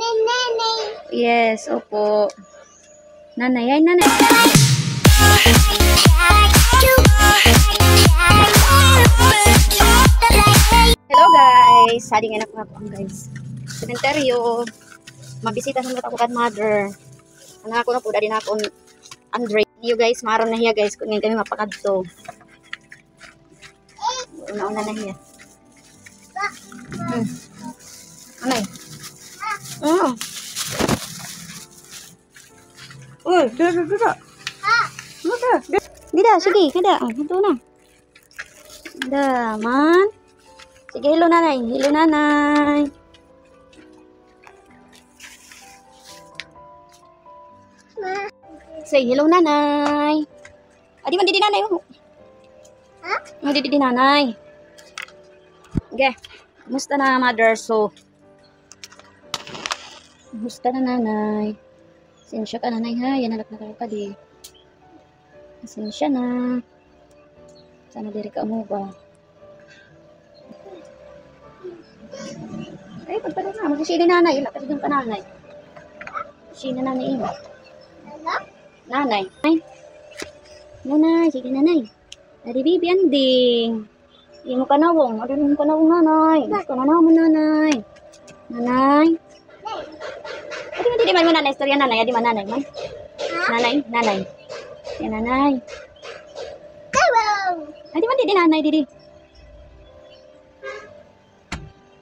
Nanay. Yes, opo. Nanay, ay nanay. Hello guys, sali nga na po ako guys. Sementeryo. Mabisita sa mga kan mother. Ano ako na po, dali na ako Andre. You guys, maron na hiya guys. Kung ngayon kami mapakadto. Una-una na hiya. Anay. Oh. Uy, dito. Dida, sige, kada. Ito na. Man. Sige, hello nanay. Hello nanay. Say hello nanay. Adi man di nanay. Ha? Di nanay. Okay. Kumusta na mother? So, kumusta na nanay? Sinsya ka nanay ha. Yan anak na kayo ka di. Sinsya na. Sana diri ka mo ba? Ay, pagpala na. Magsisili nanay. Ila kasi yung kananay. Sino nanay imo? Nanay. Nanay. Sige nanay. Dari bibi anding. Imo kanawong. Ada nung kanawong nanay. Kanawong mo nanay. Nanay. Adi man mo nanay. Istorya nanay. Adi man nanay man. Nanay. Yan nanay. Adi man di nanay didi.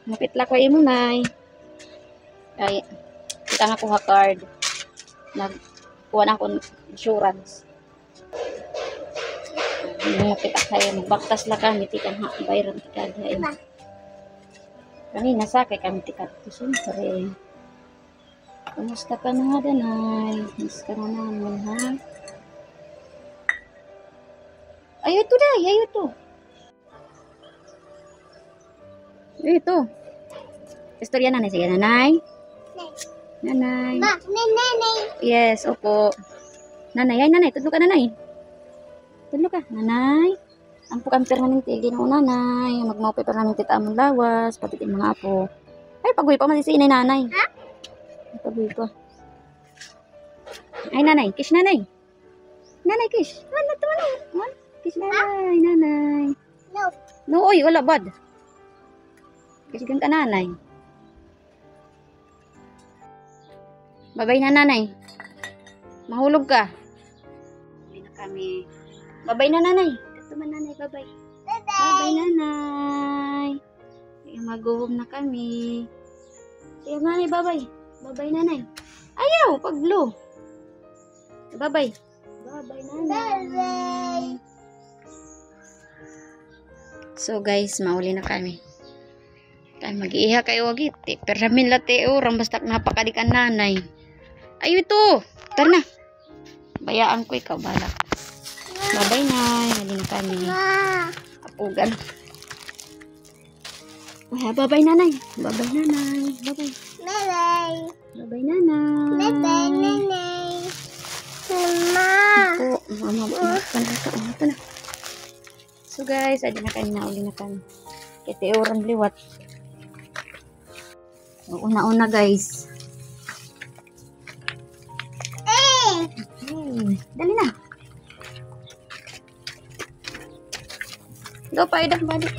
Napitla ko imo nay. Ay, kita nga kuha card. Nagkuha na akong insurance. Napita kayo. Magbaktas lang kami. Tikan ha. Bayran tikan ha. Kami nasakay kami tikan. Siyempre. Kumusta ka na nga danay? Miss ka na namin ha. Ayo ito day. Ayo ito. Ito. Istorya nanay. Sige nanay. Nanay. Nanay. Yes, opo. Nanay, ay nanay. Tudlo ka nanay. Tudlo ka. Nanay. Ang pukamper namin tigi ng nanay. Magmaupi pa namin tita among lawas. Pati yung mga apo. Ay, pagoy pa man si inay nanay. Ha? Ay, pagoy pa. Ay, nanay. Kiss nanay. Nanay, kiss. Ano to nanay? Kiss nanay. Nanay. No. No, oy. Wala bad. Kiss ka nanay. Babay na nanay. Mahulog ka. Babay na kami. Babay na nanay. Ito man nanay, babay. Babay nanay. Kaya mag-uhom na kami. Kaya nanay, babay. Babay nanay. Ayaw, paglo. Babay. Babay nanay. So guys, mauli na kami. Kaya mag-iiha kayo wagit. Peramin late orang basta napakadikan nanay. Ayo ito. Tara na. Bayaan ko ikaw. Bala. Babay na. Hindi na kami. Apugan. Babay nanay. Babay nanay. Babay. Nanay. Babay nanay. Nanay. Nanay. Mama. Ito. Mama. Ito na. So guys, adi na kami. Nauli na kami. Kete orang liwat. Una-una guys. Dali na. Go pa idak balik.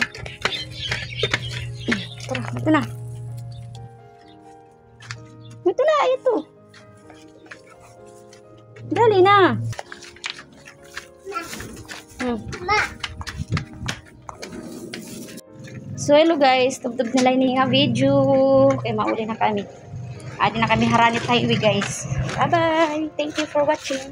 Tara, ito na. Ito na, ito. Dali na. Ma. So hello guys, tubtub na lang nga video. Kaya mauli na kami. Adi na kami Haranit Highway guys. Bye bye. Thank you for watching.